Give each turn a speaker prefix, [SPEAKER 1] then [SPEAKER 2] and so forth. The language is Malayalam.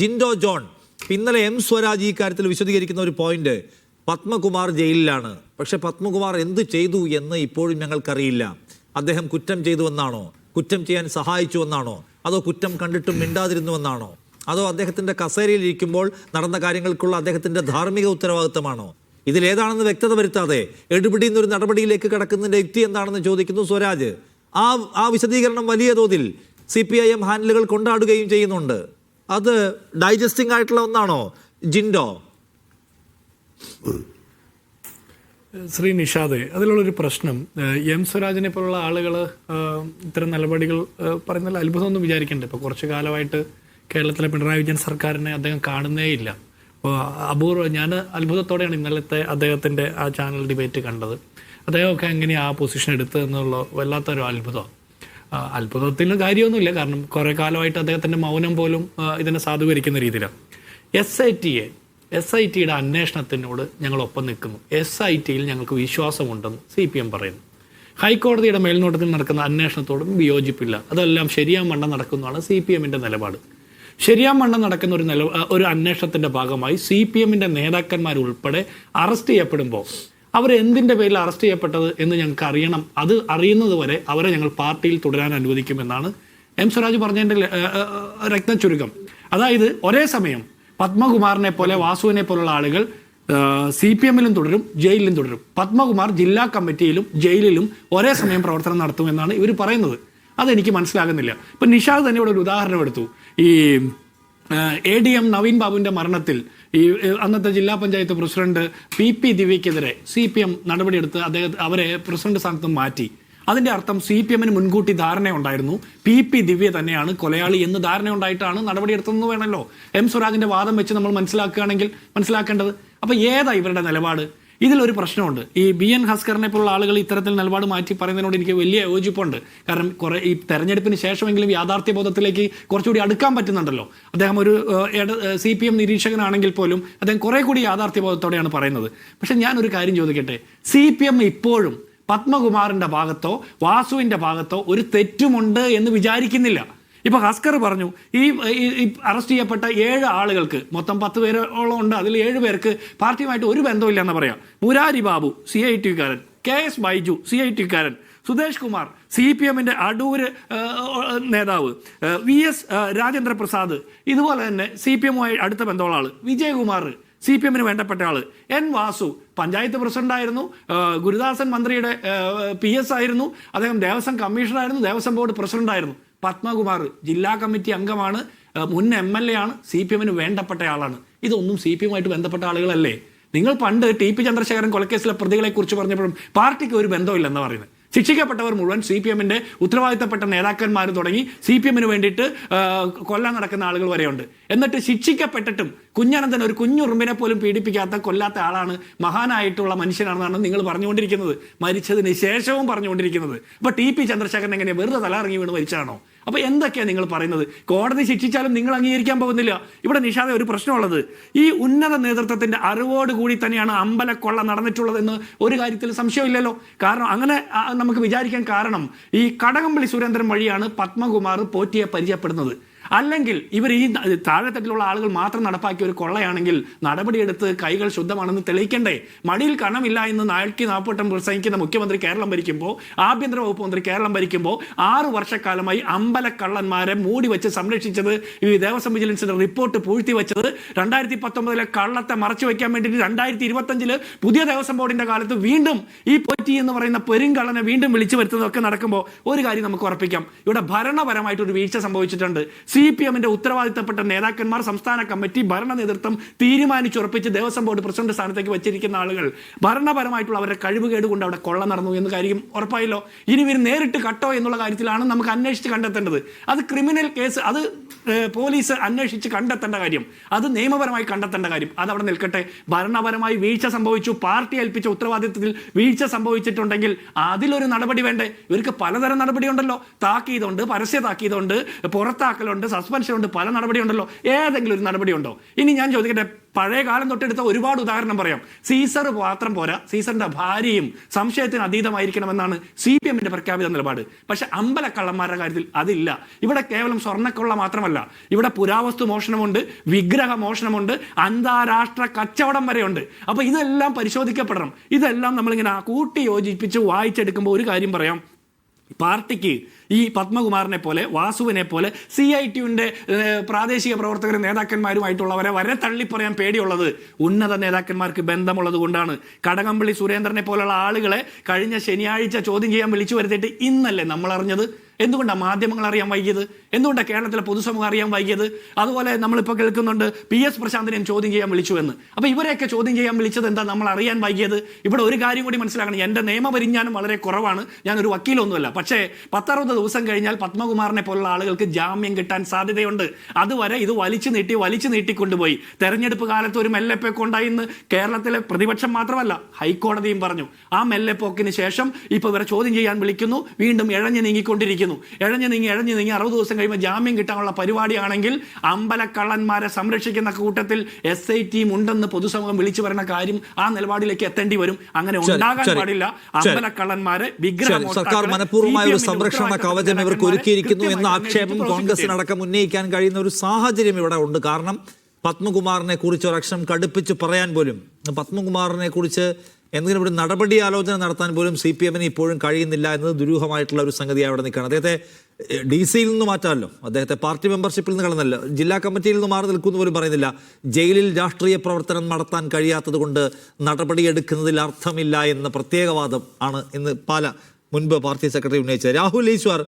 [SPEAKER 1] ജിൻഡോ ജോൺ, ഇന്നലെ എം സ്വരാജ് ഈ കാര്യത്തിൽ വിശദീകരിക്കുന്ന ഒരു പോയിന്റ്, പത്മകുമാർ ജയിലിലാണ്, പക്ഷെ പത്മകുമാർ എന്ത് ചെയ്തു എന്ന് ഇപ്പോഴും ഞങ്ങൾക്കറിയില്ല. അദ്ദേഹം കുറ്റം ചെയ്തുവെന്നാണോ, കുറ്റം ചെയ്യാൻ സഹായിച്ചുവെന്നാണോ, അതോ കുറ്റം കണ്ടിട്ടും മിണ്ടാതിരുന്നുവെന്നാണോ, അതോ അദ്ദേഹത്തിൻ്റെ കസേരയിൽ ഇരിക്കുമ്പോൾ നടന്ന കാര്യങ്ങൾക്കുള്ള അദ്ദേഹത്തിൻ്റെ ധാർമ്മിക ഉത്തരവാദിത്തമാണോ? ഇതിലേതാണെന്ന് വ്യക്തത വരുത്താതെ എടുപിടിയിൽ ഒരു നടപടിയിലേക്ക് കടക്കുന്നതിൻ്റെ യുക്തി എന്താണെന്ന് ചോദിക്കുന്നു സ്വരാജ്. ആ വിശദീകരണം വലിയ തോതിൽ CPIM ഹാൻഡിലുകൾ കൊണ്ടാടുകയും ചെയ്യുന്നുണ്ട്. അത് ഡൈജസ്റ്റിംഗ് ആയിട്ടുള്ള ഒന്നാണോ ജിൻഡോ?
[SPEAKER 2] ശ്രീ നിഷാദ്, അതിലുള്ളൊരു പ്രശ്നം, എം സ്വരാജിനെ പോലുള്ള ആളുകൾ ഇത്തരം നടപടികൾ പറയുന്നതിൽ അത്ഭുതമൊന്നും വിചാരിക്കണ്ട. ഇപ്പോൾ കുറച്ചു കാലമായിട്ട് കേരളത്തിലെ പിണറായി വിജയൻ സർക്കാരിനെ അദ്ദേഹം കാണുന്നേയില്ല. അപ്പോൾ ഞാൻ അത്ഭുതത്തോടെയാണ് ഇന്നലത്തെ അദ്ദേഹത്തിൻ്റെ ആ ചാനൽ ഡിബേറ്റ് കണ്ടത്. അദ്ദേഹമൊക്കെ എങ്ങനെയാണ് ആ പൊസിഷൻ എടുത്തത് എന്നുള്ള വല്ലാത്തൊരു അത്ഭുതമാണ്. അത്ഭുതത്തിന് കാര്യമൊന്നുമില്ല, കാരണം കുറേ കാലമായിട്ട് അദ്ദേഹത്തിൻ്റെ മൗനം പോലും ഇതിനെ സാധൂകരിക്കുന്ന രീതിയിലാണ്. SITയുടെ അന്വേഷണത്തിനോട് ഞങ്ങളൊപ്പം നിൽക്കുന്നു. SITയിൽ ഞങ്ങൾക്ക് വിശ്വാസമുണ്ടെന്ന് CPM പറയുന്നു. ഹൈക്കോടതിയുടെ മേൽനോട്ടത്തിൽ നടക്കുന്ന അന്വേഷണത്തോടും വിയോജിപ്പില്ല. അതെല്ലാം ശരിയാമണ്ണം നടക്കുന്നതാണ് CPMൻ്റെ നിലപാട്. ശരിയാമണ്ണം നടക്കുന്ന ഒരു അന്വേഷണത്തിൻ്റെ ഭാഗമായി CPMൻ്റെ നേതാക്കന്മാരുൾപ്പെടെ അറസ്റ്റ് ചെയ്യപ്പെടുമ്പോൾ അവരെന്തിൻ്റെ പേരിൽ അറസ്റ്റ് ചെയ്യപ്പെട്ടത് എന്ന് ഞങ്ങൾക്ക് അറിയണം. അത് അറിയുന്നത് വരെ അവരെ ഞങ്ങൾ പാർട്ടിയിൽ തുടരാൻ അനുവദിക്കുമെന്നാണ് എം സ്വരാജ് പറഞ്ഞതിൻ്റെ രത്നച്ചുരുക്കം. അതായത് ഒരേ സമയം പത്മകുമാറിനെ പോലെ, വാസുവിനെ പോലുള്ള ആളുകൾ CPMലും തുടരും, ജയിലിലും തുടരും. പത്മകുമാർ ജില്ലാ കമ്മിറ്റിയിലും ജയിലിലും ഒരേ സമയം പ്രവർത്തനം നടത്തുമെന്നാണ് ഇവർ പറയുന്നത്. അതെനിക്ക് മനസ്സിലാകുന്നില്ല. ഇപ്പം നിഷാദ് തന്നെ ഇവിടെ ഒരു ഉദാഹരണം എടുത്തു. ഈ ADM നവീൻ ബാബുവിൻ്റെ മരണത്തിൽ ഈ അന്നത്തെ ജില്ലാ പഞ്ചായത്ത് പ്രസിഡന്റ് PP ദിവ്യക്കെതിരെ CPM നടപടിയെടുത്ത് അവരെ പ്രസിഡന്റ് സ്ഥാനത്ത് മാറ്റി. അതിൻ്റെ അർത്ഥം CPMന് മുൻകൂട്ടി ധാരണയുണ്ടായിരുന്നു PP ദിവ്യ തന്നെയാണ് കൊലയാളി എന്ന് ധാരണയുണ്ടായിട്ടാണ് നടപടിയെടുത്തതെന്ന് വേണമല്ലോ എം സ്വരാജിൻ്റെ വാദം വെച്ച് നമ്മൾ മനസ്സിലാക്കേണ്ടത്. അപ്പോൾ ഏതാ ഇവരുടെ നിലപാട്? ഇതിലൊരു പ്രശ്നമുണ്ട്. ഈ BN ഹസ്കറിനെ പോലുള്ള ആളുകൾ ഇത്തരത്തിൽ നിലപാട് മാറ്റി പറയുന്നതിനോട് എനിക്ക് വലിയ യോജിപ്പുണ്ട്. കാരണം ഈ തെരഞ്ഞെടുപ്പിന് ശേഷമെങ്കിലും യാഥാർത്ഥ്യബോധത്തിലേക്ക് കുറച്ചുകൂടി അടുക്കാൻ പറ്റുന്നുണ്ടല്ലോ. അദ്ദേഹം ഒരു CPM നിരീക്ഷകനാണെങ്കിൽ പോലും അദ്ദേഹം കുറേ കൂടി യാഥാർത്ഥ്യബോധത്തോടെയാണ് പറയുന്നത്. പക്ഷെ ഞാനൊരു കാര്യം ചോദിക്കട്ടെ, CPM ഇപ്പോഴും പത്മകുമാറിൻ്റെ ഭാഗത്തോ വാസുവിൻ്റെ ഭാഗത്തോ ഒരു തെറ്റുമുണ്ട് എന്ന് വിചാരിക്കുന്നില്ല. ഇപ്പോൾ ഹസ്കർ പറഞ്ഞു, ഈ അറസ്റ്റ് ചെയ്യപ്പെട്ട 7 ആളുകൾക്ക്, മൊത്തം 10 പേരോളം ഉണ്ട്, അതിൽ 7 പേർക്ക് പാർട്ടിയുമായിട്ട് ഒരു ബന്ധമില്ല എന്ന് പറയാം. മുരാരി ബാബു CIT-കാരൻ, KS ബൈജു CIT-കാരൻ, സുദേശ് കുമാർ CPMൻ്റെ അടൂര് നേതാവ്, VS രാജേന്ദ്ര പ്രസാദ്, ഇതുപോലെ തന്നെ CPMുമായി അടുത്ത ബന്ധമുള്ള ആൾ, വിജയകുമാർ CPMന് വേണ്ടപ്പെട്ട ആൾ, N വാസു പഞ്ചായത്ത് പ്രസിഡന്റായിരുന്നു, ഗുരുദാസൻ മന്ത്രിയുടെ PS ആയിരുന്നു, അദ്ദേഹം ദേവസ്വം കമ്മീഷണറായിരുന്നു, ദേവസ്വം ബോർഡ് പ്രസിഡന്റായിരുന്നു. പത്മകുമാർ ജില്ലാ കമ്മിറ്റി അംഗമാണ്, മുൻ MLA ആണ്, CPMന് വേണ്ടപ്പെട്ട ആളാണ്. ഇതൊന്നും CPMുമായിട്ട് ബന്ധപ്പെട്ട ആളുകളല്ലേ? നിങ്ങൾ പണ്ട് TP ചന്ദ്രശേഖരൻ കൊലക്കേസിലെ പ്രതികളെ കുറിച്ച് പറഞ്ഞപ്പോഴും പാർട്ടിക്ക് ഒരു ബന്ധമില്ലെന്ന് പറയുന്നത്. ശിക്ഷിക്കപ്പെട്ടവർ മുഴുവൻ CPMൻ്റെ ഉത്തരവാദിത്തപ്പെട്ട നേതാക്കന്മാർ തുടങ്ങി CPMന് വേണ്ടിയിട്ട് കൊല്ലാൻ നടക്കുന്ന ആളുകൾ വരെയുണ്ട്. എന്നിട്ട് ശിക്ഷിക്കപ്പെട്ടിട്ടും കുഞ്ഞനന്തൻ ഒരു കുഞ്ഞുറുമ്പിനെ പോലും പീഡിപ്പിക്കാത്ത, കൊല്ലാത്ത ആളാണ്, മഹാനായിട്ടുള്ള മനുഷ്യനാണെന്നാണ് നിങ്ങൾ പറഞ്ഞുകൊണ്ടിരിക്കുന്നത്, മരിച്ചതിന് ശേഷവും പറഞ്ഞുകൊണ്ടിരിക്കുന്നത്. അപ്പോൾ TP ചന്ദ്രശേഖരൻ എങ്ങനെ വെറുതെ തലയിറങ്ങി വീണ് മരിച്ചാണോ? അപ്പോൾ എന്തൊക്കെയാണ് നിങ്ങൾ പറയുന്നത്? കോടതി ശിക്ഷിച്ചാലും നിങ്ങൾ അംഗീകരിക്കാൻ പോകുന്നില്ല. ഇവിടെ നിഷാദ ഒരു പ്രശ്നമുള്ളത്, ഈ ഉന്നത നേതൃത്വത്തിൻ്റെ അറിവോടുകൂടി തന്നെയാണ് അമ്പലക്കൊള്ള നടന്നിട്ടുള്ളതെന്ന് ഒരു കാര്യത്തിൽ സംശയമില്ലല്ലോ. കാരണം അങ്ങനെ നമുക്ക് വിചാരിക്കാൻ കാരണം ഈ കടകംപള്ളി സുരേന്ദ്രൻ വഴിയാണ് പത്മകുമാർ പോറ്റിയെ പരിചയപ്പെടുന്നത്. അല്ലെങ്കിൽ ഇവർ ഈ താഴെത്തട്ടിലുള്ള ആളുകൾ മാത്രം നടപ്പാക്കിയ ഒരു കൊള്ളയാണെങ്കിൽ നടപടിയെടുത്ത് കൈകൾ ശുദ്ധമാണെന്ന് തെളിയിക്കണ്ടേ? മടിയിൽ കണമില്ല എന്ന് 48 പ്രസംഗിക്കുന്ന മുഖ്യമന്ത്രി കേരളം ഭരിക്കുമ്പോൾ, ആഭ്യന്തര വകുപ്പ് മന്ത്രി കേരളം ഭരിക്കുമ്പോൾ 6 വർഷക്കാലമായി അമ്പലക്കള്ളന്മാരെ മൂടി വെച്ച് സംരക്ഷിച്ചത്, ഈ ദേവസ്വം വിജിലൻസിന്റെ റിപ്പോർട്ട് പൂഴ്ത്തി വെച്ചത്, 2019 കള്ളത്തെ മറച്ചു വെക്കാൻ വേണ്ടിയിട്ട് 2025 പുതിയ ദേവസ്വം ബോർഡിന്റെ കാലത്ത് വീണ്ടും ഈ പോറ്റി എന്ന് പറയുന്ന പെരുങ്കള്ളനെ വീണ്ടും വിളിച്ചു വരുത്തുന്നതൊക്കെ നടക്കുമ്പോൾ ഒരു കാര്യം നമുക്ക് ഉറപ്പിക്കാം, ഇവിടെ ഭരണപരമായിട്ടൊരു വീഴ്ച സംഭവിച്ചിട്ടുണ്ട്. CPMന്റെ ഉത്തരവാദിത്തപ്പെട്ട നേതാക്കന്മാർ, സംസ്ഥാന കമ്മിറ്റി, ഭരണ നേതൃത്വം തീരുമാനിച്ചുറപ്പിച്ച് ദേവസ്വം ബോർഡ് പ്രസിഡന്റ് സ്ഥാനത്തേക്ക് വെച്ചിരിക്കുന്ന ആളുകൾ ഭരണപരമായിട്ടുള്ള അവരുടെ കഴിവുകേട് കൊണ്ട് അവിടെ കൊള്ള നടന്നു എന്ന കാര്യം ഉറപ്പായല്ലോ. ഇനി ഇവർ നേരിട്ട് കട്ടോ എന്നുള്ള കാര്യത്തിലാണ് നമുക്ക് അന്വേഷിച്ച് കണ്ടെത്തേണ്ടത്. അത് ക്രിമിനൽ കേസ്, അത് പോലീസ് അന്വേഷിച്ച് കണ്ടെത്തേണ്ട കാര്യം, അത് നിയമപരമായി കണ്ടെത്തേണ്ട കാര്യം, അതവിടെ നിൽക്കട്ടെ. ഭരണപരമായി വീഴ്ച സംഭവിച്ചു, പാർട്ടി ഏൽപ്പിച്ച ഉത്തരവാദിത്തത്തിൽ വീഴ്ച സംഭവിച്ചിട്ടുണ്ടെങ്കിൽ അതിലൊരു നടപടി വേണ്ടേ? ഇവർക്ക് പലതരം നടപടിയുണ്ടല്ലോ. താക്കീതുണ്ട്, പരസ്യ താക്കീതുണ്ട്, പുറത്താക്കലുണ്ട്, സസ്പെൻഷൻ ഉണ്ട്, പല നടപടിയുണ്ടല്ലോ. ഏതെങ്കിലും ഒരു നടപടി ഉണ്ടോ? ഇനി ഞാൻ ചോദിക്കട്ടെ, പഴയ കാലം തൊട്ടെടുത്ത ഒരുപാട് ഉദാഹരണം പറയാം. സീസർ മാത്രം പോരാ, സീസറിന്റെ ഭാര്യയും സംശയത്തിന് അതീതമായിരിക്കണമെന്നാണ് CPM-ന്റെ പ്രഖ്യാപിത നിലപാട്. പക്ഷെ അമ്പലക്കള്ളന്മാരുടെ കാര്യത്തിൽ അതില്ല. ഇവിടെ കേവലം സ്വർണ്ണക്കൊള്ള മാത്രമല്ല, ഇവിടെ പുരാവസ്തു മോഷണമുണ്ട്, വിഗ്രഹ മോഷണമുണ്ട്, അന്താരാഷ്ട്ര കച്ചവടം വരെയുണ്ട്. അപ്പൊ ഇതെല്ലാം പരിശോധിക്കപ്പെടണം. ഇതെല്ലാം നമ്മളിങ്ങനെ കൂട്ടി യോജിപ്പിച്ച് വായിച്ചെടുക്കുമ്പോൾ ഒരു കാര്യം പറയാം, പാർട്ടിക്ക് ഈ പത്മകുമാറിനെ പോലെ, വാസുവിനെ പോലെ, CIT-യുടെ പ്രാദേശിക പ്രവർത്തകരും നേതാക്കന്മാരുമായിട്ടുള്ളവരെ വരെ തള്ളിപ്പറയാൻ പേടിയുള്ളത് ഉന്നത നേതാക്കന്മാർക്ക് ബന്ധമുള്ളത് കൊണ്ടാണ്. കടകംപള്ളി സുരേന്ദ്രനെ പോലുള്ള ആളുകളെ കഴിഞ്ഞ ശനിയാഴ്ച ചോദ്യം ചെയ്യാൻ വിളിച്ചു വരുത്തിയിട്ട് ഇന്നല്ലേ നമ്മൾ അറിഞ്ഞത്? എന്തുകൊണ്ടാണ് മാധ്യമങ്ങൾ അറിയാൻ വൈകിയത്? എന്തുകൊണ്ടാണ് കേരളത്തിലെ പൊതുസമൂഹം അറിയാൻ വൈകിയത്? അതുപോലെ നമ്മളിപ്പോൾ കേൾക്കുന്നുണ്ട് PS പ്രശാന്തിനെയും ചോദ്യം ചെയ്യാൻ വിളിച്ചു എന്ന്. അപ്പോൾ ഇവരെയൊക്കെ ചോദ്യം ചെയ്യാൻ വിളിച്ചത് എന്താ നമ്മൾ അറിയാൻ വൈകിയത്? ഇവിടെ ഒരു കാര്യം കൂടി മനസ്സിലാക്കണം, എൻ്റെ നിയമപരിജ്ഞാനം വളരെ കുറവാണ്, ഞാനൊരു വക്കീലൊന്നുമല്ല. പക്ഷേ 10-60 ദിവസം കഴിഞ്ഞാൽ പത്മകുമാറിനെ പോലുള്ള ആളുകൾക്ക് ജാമ്യം കിട്ടാൻ സാധ്യതയുണ്ട്. അതുവരെ ഇത് വലിച്ചു നീട്ടിക്കൊണ്ടുപോയി. തെരഞ്ഞെടുപ്പ് കാലത്ത് ഒരു മെല്ലെപ്പോക്ക് ഉണ്ടായിന്ന് കേരളത്തിലെ പ്രതിപക്ഷം മാത്രമല്ല ഹൈക്കോടതിയും പറഞ്ഞു. ആ മെല്ലെപ്പോക്കിന് ശേഷം ഇപ്പോൾ ഇവരെ ചോദ്യം ചെയ്യാൻ വിളിക്കുന്നു, വീണ്ടും ഇഴഞ്ഞു നീങ്ങിക്കൊണ്ടിരിക്കുന്നു. ഇഴഞ്ഞു നീങ്ങി 60 ദിവസം കഴിയുമ്പോൾ ജാമ്യം കിട്ടാനുള്ള പരിപാടിയാണെങ്കിൽ അമ്പലക്കള്ളന്മാരെ സംരക്ഷിക്കുന്ന കൂട്ടത്തിൽ SIT ഉണ്ടെന്ന് പൊതുസമൂഹം വിളിച്ചു വരുന്ന കാര്യം ആ നിലപാടിലേക്ക് എത്തേണ്ടി വരും. അങ്ങനെ ഉണ്ടാകാൻ പാടില്ല. അമ്പലക്കള്ളന്മാരെ,
[SPEAKER 1] സർക്കാർ മനഃപൂർവ്വമായ ഒരു സംരക്ഷണ കവചം ഇവർക്ക് ഒരുക്കിയിരിക്കുന്നു എന്ന ആക്ഷേപം കോൺഗ്രസിനടക്കം ഉന്നയിക്കാൻ കഴിയുന്ന ഒരു സാഹചര്യം ഇവിടെ ഉണ്ട്. കാരണം പത്മകുമാറിനെ കുറിച്ച് ഒരക്ഷരം കടുപ്പിച്ച് പറയാൻ പോലും, പത്മകുമാറിനെ കുറിച്ച് എന്തെങ്കിലും ഒരു നടപടി ആലോചന നടത്താൻ പോലും CPM-ന് ഇപ്പോഴും കഴിയുന്നില്ല എന്നത് ദുരൂഹമായിട്ടുള്ള ഒരു സംഗതി അവിടെ നിൽക്കുകയാണ്. അദ്ദേഹത്തെ DC-യിൽ നിന്ന് മാറ്റാമല്ലോ, അദ്ദേഹത്തെ പാർട്ടി മെമ്പർഷിപ്പിൽ നിന്ന് കളഞ്ഞല്ല, ജില്ലാ കമ്മിറ്റിയിൽ നിന്ന് മാറി നിൽക്കുന്നു പോലും പറയുന്നില്ല. ജയിലിൽ രാഷ്ട്രീയ പ്രവർത്തനം നടത്താൻ കഴിയാത്തത് കൊണ്ട് നടപടിയെടുക്കുന്നതിൽ അർത്ഥമില്ല എന്ന പ്രത്യേകവാദം ആണ് ഇന്ന് മുൻപ് പാർട്ടി സെക്രട്ടറി ഉന്നയിച്ചത്. രാഹുൽ ഈശ്വർ,